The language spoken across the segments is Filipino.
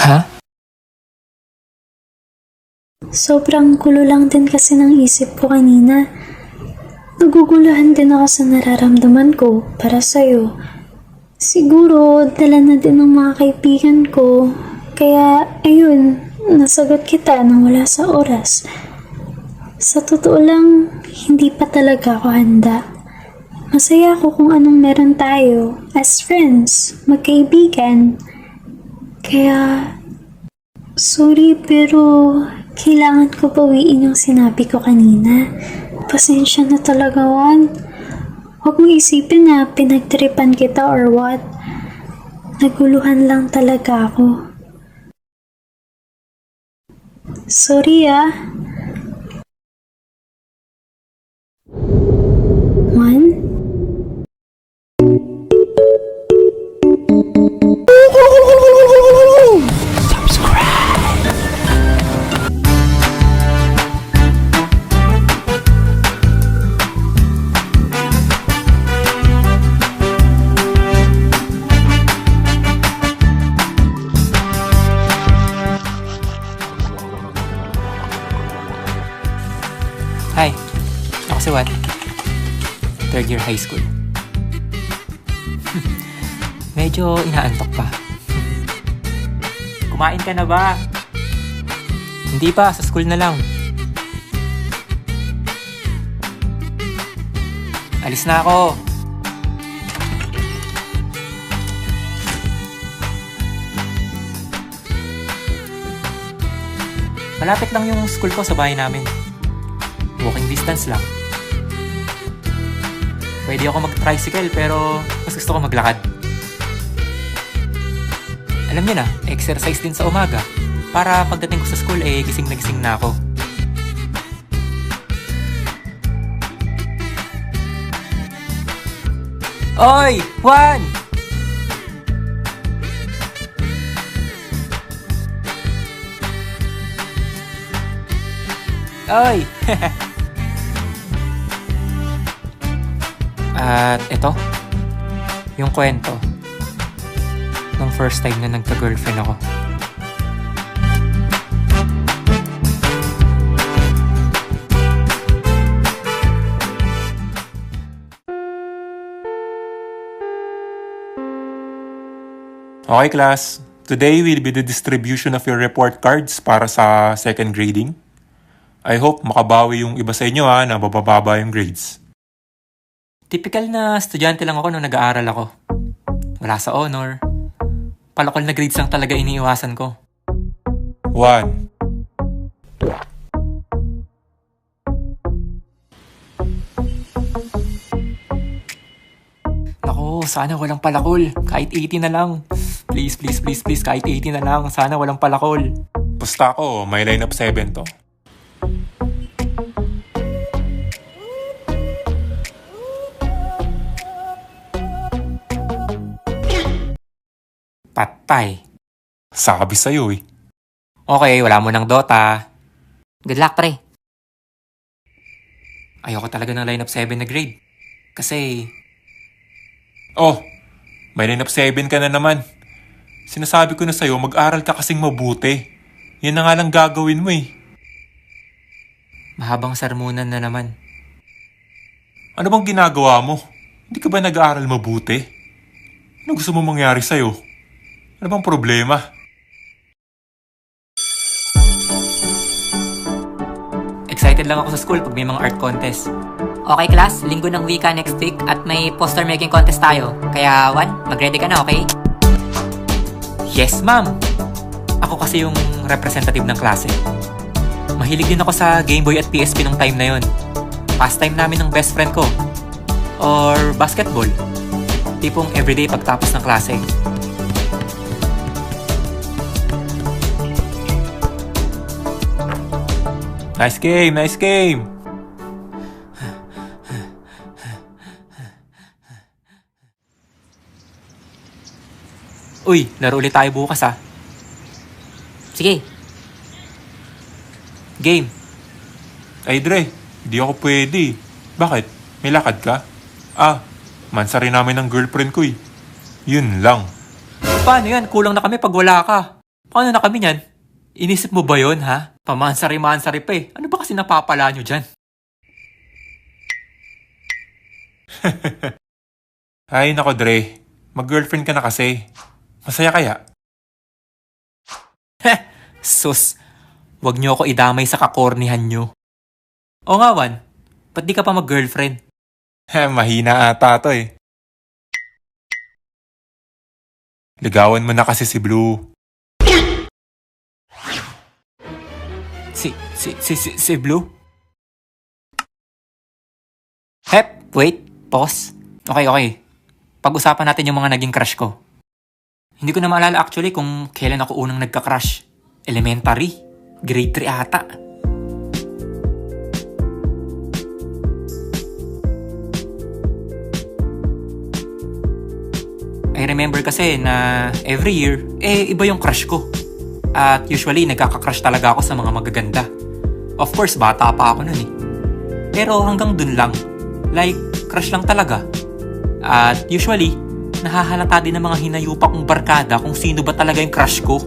Ha? Sobrang gulo lang din kasi ng isip ko kanina. Naguguluhan din ako sa nararamdaman ko para sa'yo. Siguro, dala na din ng mga kaibigan ko. Kaya, ayun, nasagot kita nang wala sa oras. Sa totoo lang, hindi pa talaga ako handa. Masaya ako kung anong meron tayo as friends, magkaibigan. Kaya, sorry pero kailangan ko bawiin yung sinabi ko kanina. Pasensya na talaga, Juan. Huwag mong isipin na pinagtripan kita or what. Naguluhan lang talaga ako. Sorry ah. Juan? Hi, ako si Juan. Third year high school. Medyo inaantok pa. Kumain ka na ba? Hindi pa, sa school na lang. Alis na ako. Malapit lang yung school ko sa bahay namin. Walking distance lang. Pwede ako mag-tricycle pero mas gusto ko maglakad. Alam niyo na, exercise din sa umaga para pagdating ko sa school gising na gising na ako. Oy! Juan! Oy! At ito, yung kwento nung first time na nagka-girlfriend ako. Okay, class. Today will be the distribution of your report cards para sa second grading. I hope makabawi yung iba sa inyo na bababa yung grades. Typical na estudyante lang ako nung nag-aaral ako. Wala sa honor. Palakol na grades lang talaga iniiwasan ko. 1. Naku, sana walang palakol. Kahit 80 na lang. Please, please, please, please, kahit 80 na lang. Sana walang palakol. Basta ako, may line up 7 to. Patay. Sabi sa'yo eh. Okay, wala mo ng Dota. Good luck, pre. Ayoko talaga ng line up 7 na grade. Kasi, Oh, may line up 7 ka na naman. Sinasabi ko na sa'yo, mag-aral ka kasing mabuti. Yan na nga lang gagawin mo eh. mahabang sermonan na naman. Ano bang ginagawa mo? Hindi ka ba nag-aaral mabuti? Ano gusto mo mangyari sa'yo? Ano bang problema? Excited lang ako sa school pag may mga art contest. Okay, class. Linggo ng wika next week at may poster making contest tayo. Kaya, Juan, mag-ready ka na, okay? Yes, ma'am! Ako kasi yung representative ng klase. Mahilig din ako sa Game Boy at PSP nung time na yon. Pastime namin ng best friend ko. Or basketball. Tipong everyday pagtapos ng klase. Nice game, nice game! Uy, laro ulit tayo bukas ah. Sige. Game. Ay Dre, hindi ako pwede. Bakit? May lakad ka? Mansa rin namin ng girlfriend ko eh. Yun lang. Paano yan? Kulang na kami pag wala ka. Paano na kami niyan? Inisip mo ba yon ha? Pamansari-mansari pa eh. Ano ba kasi napapala nyo dyan? Ay, nako Dre. Mag-girlfriend ka na kasi. Masaya kaya? Sus, wag nyo ako idamay sa kakornihan nyo. O nga, Wan, ba't di ka pa mag-girlfriend? Mahina ata to eh. Ligawan mo na kasi si Blue. Si Blue? Hep, wait, pause. Okay. Pag-usapan natin yung mga naging crush ko. Hindi ko na maalala actually kung kailan ako unang nagka-crush. Elementary, grade 3 ata. I remember kasi na every year, iba yung crush ko. At usually, nagkaka-crush talaga ako sa mga magaganda. Of course, bata pa ako nun eh. Pero hanggang dun lang. Like, crush lang talaga. At usually, nahahalata din ng mga hinayupa kong barkada kung sino ba talaga yung crush ko.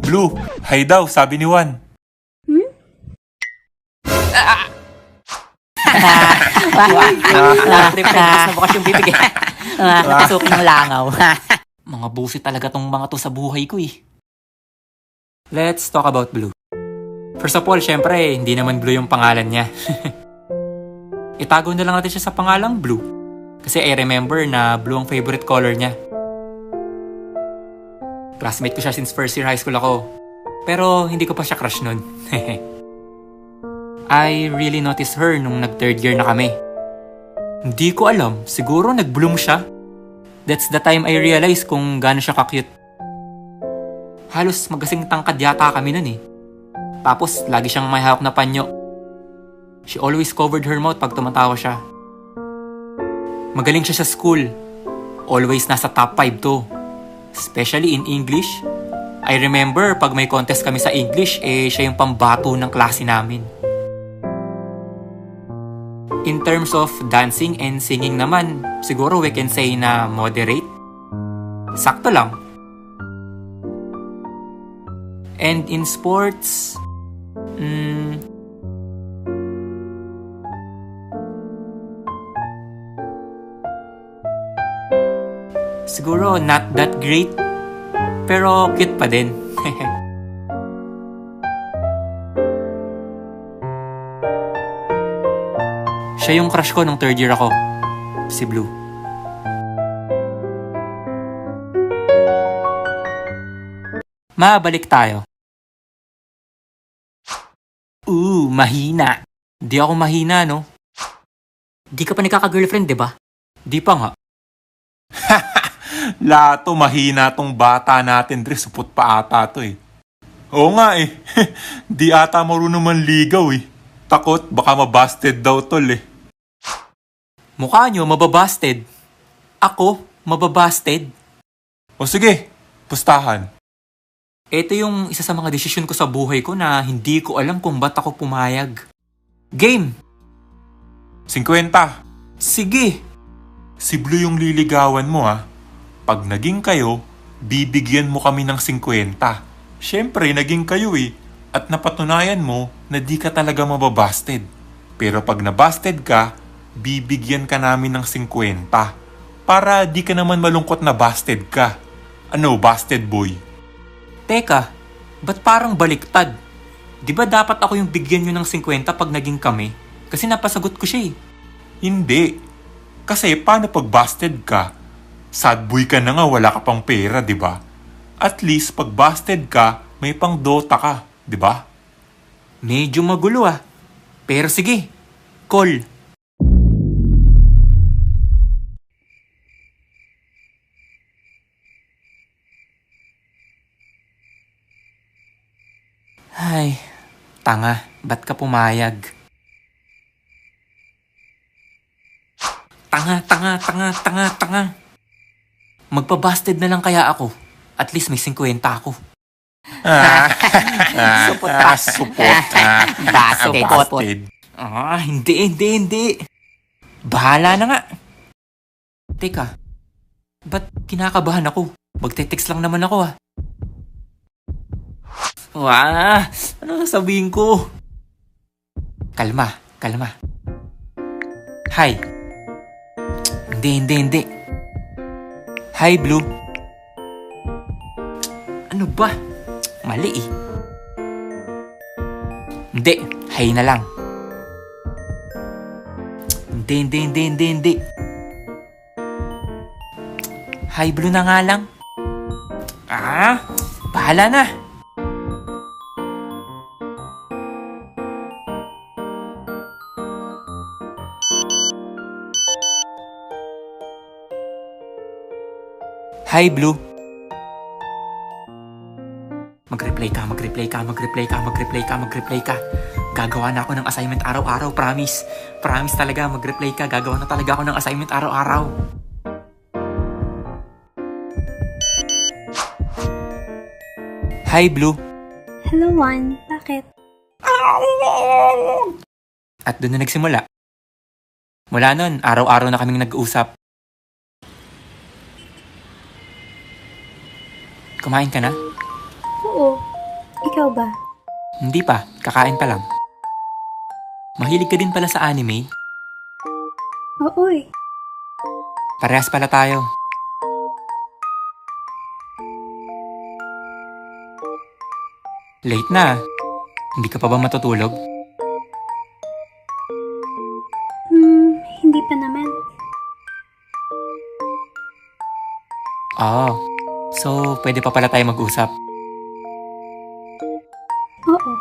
Blue, hi daw, sabi ni Juan. Reflex na bukas yung bibig. Pasukin ng langaw. Mga busi talaga tong mga to sa buhay ko eh. Let's talk about Blue. First of all, syempre, hindi naman Blue yung pangalan niya. Itago na lang natin siya sa pangalang Blue. Kasi I remember na blue ang favorite color niya. Classmate ko siya since first year high school ako. Pero hindi ko pa siya crush nun. I really noticed her nung nag-third year na kami. Hindi ko alam, siguro nag-bloom siya. That's the time I realized kung gaano siya ka-cute. Halos magkasing tangkad yata kami nun eh. Tapos lagi siyang may hawak na panyo. She always covered her mouth pag tumatawa siya. Magaling siya sa school. Always nasa top 5 to. Especially in English. I remember pag may contest kami sa English, siya yung pambato ng klase namin. In terms of dancing and singing naman, siguro we can say na moderate. Sakto lang. And in sports, siguro not that great, pero cute pa din. Siya yung crush ko nung third year ako. Si Blue. Mabalik tayo. Mahina. Di ako mahina, no? Di ka pa nagkaka-girlfriend, di ba? Di pa nga. Lato, mahina tong bata natin, Dre. Supot pa ata to eh. Oo nga eh. Di ata marunong manligaw eh. Takot, baka mabasted daw tol eh. Mukha nyo, mababasted. Ako, mababasted. O sige, pustahan. Ito yung isa sa mga desisyon ko sa buhay ko na hindi ko alam kung ba't ako pumayag. Game! 50. Sige! Si Blue yung liligawan mo ah. Pag naging kayo, bibigyan mo kami ng 50. Siyempre, naging kayo eh. At napatunayan mo na di ka talaga mababasted. Pero pag nabasted ka, bibigyan ka namin ng 50. Para di ka naman malungkot na busted ka. Ano, busted boy? Teka, ba't parang baliktad? Di ba dapat ako yung bigyan nyo ng 50 pag naging kami? Kasi napasagot ko siya eh. Hindi. Kasi paano pag busted ka? Sad boy ka na nga, wala ka pang pera, di ba? At least pag busted ka, may pang Dota ka, di ba? Medyo magulo ah. Pero sige, call. Ay, tanga, ba't ka pumayag? Tanga. Magpabasted na lang kaya ako. At least may 50 ako. Supot pa. Supot. Basted. Hindi. Bahala na nga. Teka, ba't kinakabahan ako? Magte-text lang naman ako Wah, ano sasabihin ko? Kalma. Hi. Hindi. Hi, Blue. Ano ba? Mali eh. Hindi, hi na lang. Hindi. Hi, Blue na nga lang. Bahala na. Hi, Blue. Mag-reply ka. Gagawa na ako ng assignment araw-araw, promise. Promise talaga, mag-reply ka. Gagawa na talaga ako ng assignment araw-araw. Hi, Blue. Hello, Juan. Bakit? At doon na nagsimula. Mula nun, araw-araw na kaming nag-uusap. Kumain ka na? Oo. Ikaw ba? Hindi pa, kakain pa lang. Mahilig ka din pala sa anime? Oo eh. Parehas pala tayo. Late na. Hindi ka pa ba matutulog? Hindi pa naman. So pwede pa pala tayo mag-usap. Oo.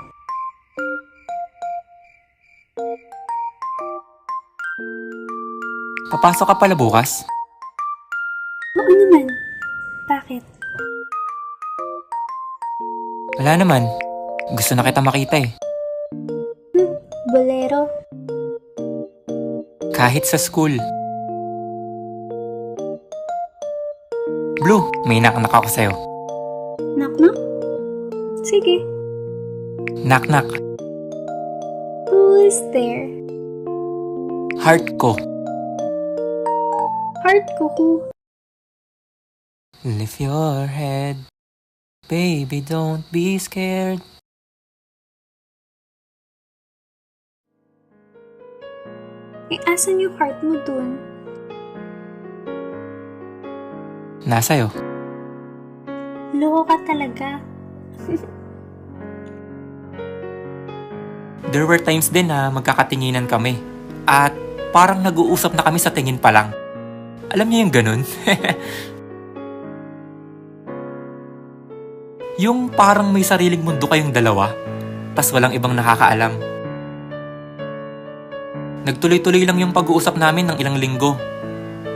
Papasok ka pala bukas? Oo naman. Bakit? Wala naman. Gusto na kita makita eh. Bolero? Kahit sa school. Blue, may knock-knock ako sa'yo. Knock-knock? Sige. Knock-knock. Who is there? Heart ko. Heart ko ko. Lift your head. Baby, don't be scared. Asan yung heart mo dun? Nasa'yo. Loko ka talaga. There were times din na magkakatinginan kami. At parang nag-uusap na kami sa tingin pa lang. Alam niyo yung ganun? Yung parang may sariling mundo kayong dalawa, tas walang ibang nakakaalam. Nagtuloy-tuloy lang yung pag-uusap namin ng ilang linggo.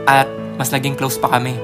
At mas naging close pa kami.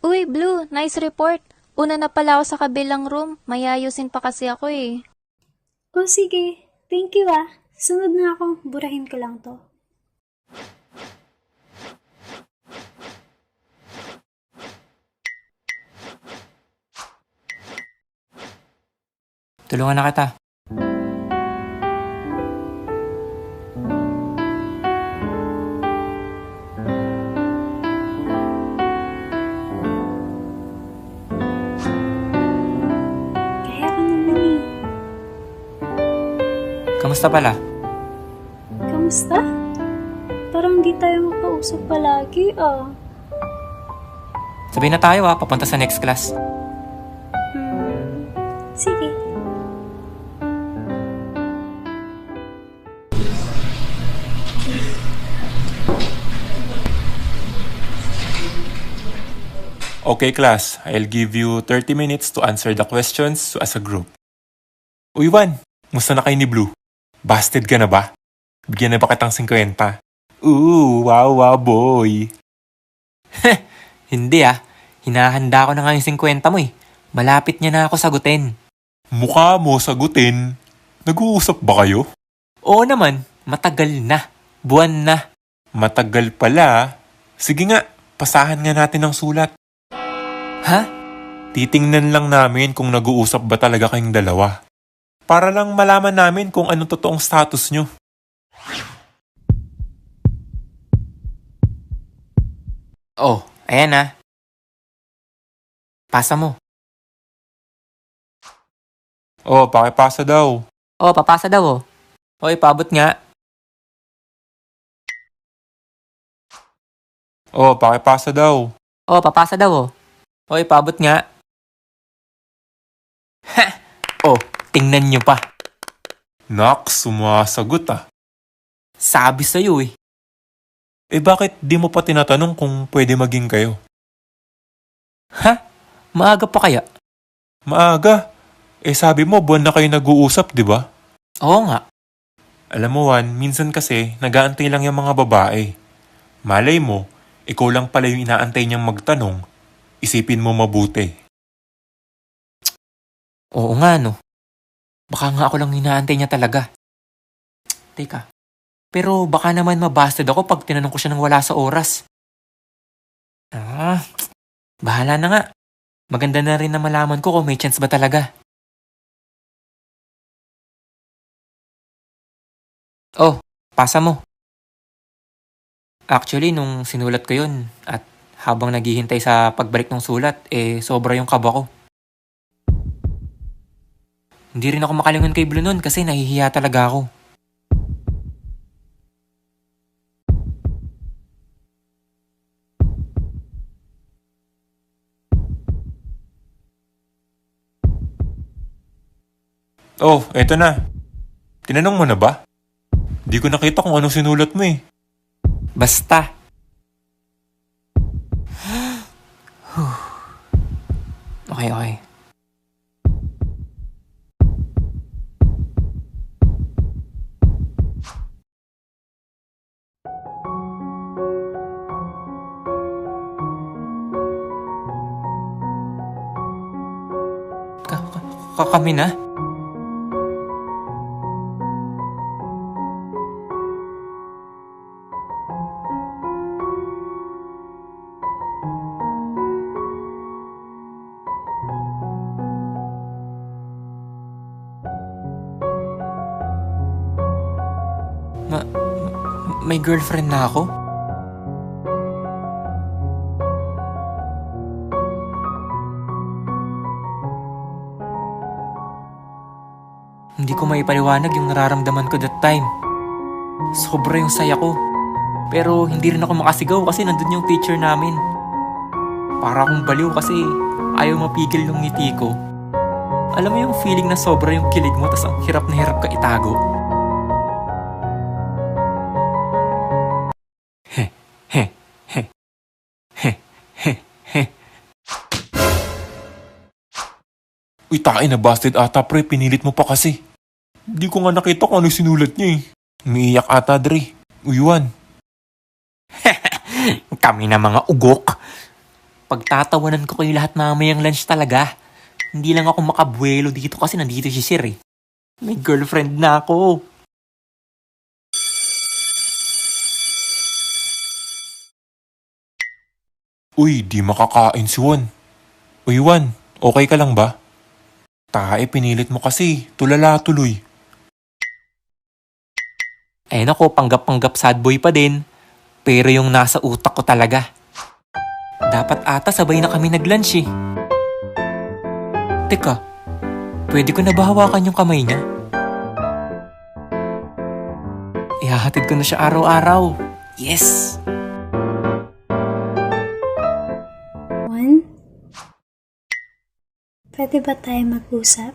Uy, Blue, nice report. Una na pala ako sa kabilang room. Mayayusin pa kasi ako eh. Oh, sige. Thank you ah. Sunod na ako. Burahin ko lang to. Tulungan na kita. Kaya ka naman eh. Kamusta kamusta pala? Kamusta? Parang di tayo magkausap palagi ah. Sabay na tayo papunta sa next class. Sige. Okay, class. I'll give you 30 minutes to answer the questions as a group. Uy, Juan. Musta na kayo ni Blue? Busted ka na ba? Bigyan na ba kitang 50? Wow, boy. Hindi hinahanda ko na nga yung 50 mo eh. Malapit niya na ako sagutin. Mukha mo sagutin. Nag-uusap ba kayo? Oo naman, matagal na. Buwan na. Matagal pala. Sige nga, pasahan nga natin ang sulat. Ha? Titingnan lang namin kung nag-uusap ba talaga kayong dalawa. Para lang malaman namin kung anong totoong status nyo. Oh, ayan Pasa mo. Oh, pakipasa daw. Oh, papasa daw oh. Hoy, paabot nga. Oh, pakipasa daw. Oh, papasa daw oh. Hoy, paabot nga. Ha! Oh, tingnan nyo pa. Nak, sumasagot Sabi sa'yo eh. Eh bakit di mo pa tinatanong kung pwede maging kayo? Ha? Maaga pa kaya? Maaga. Eh sabi mo buwan na kayo nag-uusap, di ba? Oo nga. Alam mo Juan, minsan kasi nag-aantay lang yung mga babae. Malay mo, ikaw lang pala yung inaantay niyang magtanong. Isipin mo mabuti. Oo nga no. Baka nga ako lang inaantay niya talaga. Teka. Pero baka naman mabasted ako pag tinanong ko siya ng wala sa oras. Bahala na nga. Maganda na rin na malaman ko kung may chance ba talaga. Oh, pasa mo. Actually, nung sinulat ko yun at habang naghihintay sa pagbalik ng sulat, sobra yung kaba ko. Hindi rin ako makalingon kay Blue nun kasi nahihiya talaga ako. Oh, eto na. Tinanong mo na ba? Di ko nakita kung anong sinulat mo eh. Basta. Okay. Kami na? May girlfriend na ako? Hindi ko maipaliwanag yung nararamdaman ko that time. Sobra yung saya ko. Pero hindi rin ako makasigaw kasi nandun yung teacher namin. Para akong baliw kasi ayaw mapigil yung ngiti ko. Alam mo yung feeling na sobra yung kilig mo tas ang hirap na hirap ka itago. Uy, tae na busted ata pre, pinilit mo pa kasi. Di ko nga nakita kung ano sinulat niya eh. Umiiyak ata Dre. Uy, Juan. Kami na mga ugok. Pagtatawanan ko kayo lahat mamayang lunch talaga. Hindi lang ako makabuelo dito kasi nandito si Sir eh. May girlfriend na ako. Uy, di makakain si Juan. Uy, Juan, okay ka lang ba? Tae, pinilit mo kasi. Tulala tuloy. Eh nako, panggap-panggap sad boy pa din. Pero yung nasa utak ko talaga. Dapat ata sabay na kami nag-lunch eh. Teka, pwede ko na ba hawakan yung kamay niya? Ihahatid ko na siya araw-araw. Yes! Juan? Pwede ba tayo mag-usap?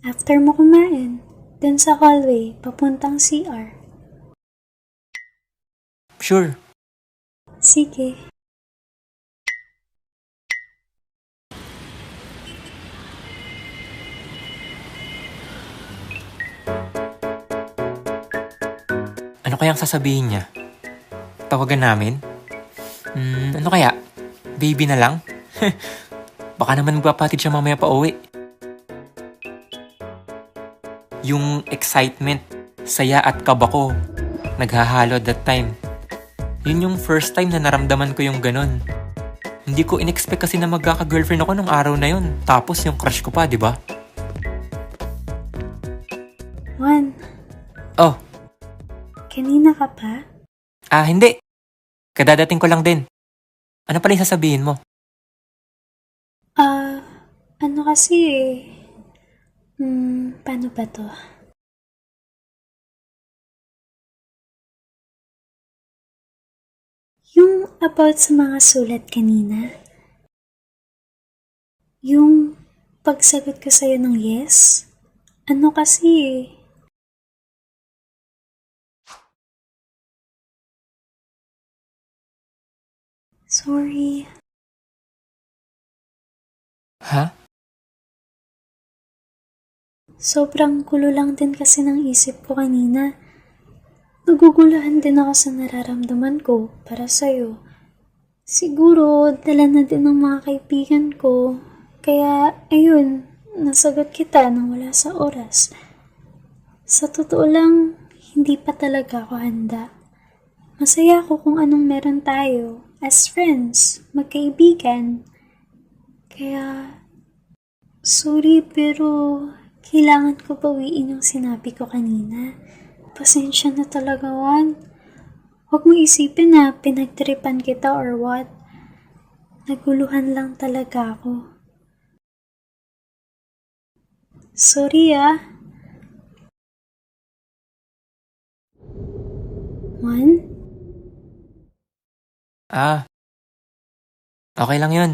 After mo kumain, dun sa hallway, papuntang CR. Sure. Sige. Ano kayang sasabihin niya? Tawagan namin? Ano kaya? Baby na lang? Baka naman magpapatid siya mamaya pa uwi. Yung excitement, saya at kaba ko, naghahalo at that time. Yun yung first time na naramdaman ko yung ganun. Hindi ko in-expect kasi na magkaka-girlfriend ako nung araw na yun. Tapos yung crush ko pa, di ba? Juan, Oh, kanina ka pa? hindi. Kadadating ko lang din. Ano pala yung sasabihin mo? Ano kasi eh. Paano ba to? Yung about sa mga sulat kanina. Yung pagsagot ko sa'yo ng yes. Ano kasi eh. Sorry. Ha? Sobrang gulo lang din kasi ng isip ko kanina. Naguguluhan din ako sa nararamdaman ko para sa'yo. Siguro, dala na din ng mga kaibigan ko. Kaya, ayun, nasagot kita nang wala sa oras. Sa totoo lang, hindi pa talaga ako handa. Masaya ako kung anong meron tayo as friends, magkaibigan. Kaya, sorry pero kailangan ko bawiin yung sinabi ko kanina. Pasensya na talaga, Juan. Huwag mo isipin na pinagtripan kita or what. Naguluhan lang talaga ako. Sorry ah. Juan? Okay lang yun.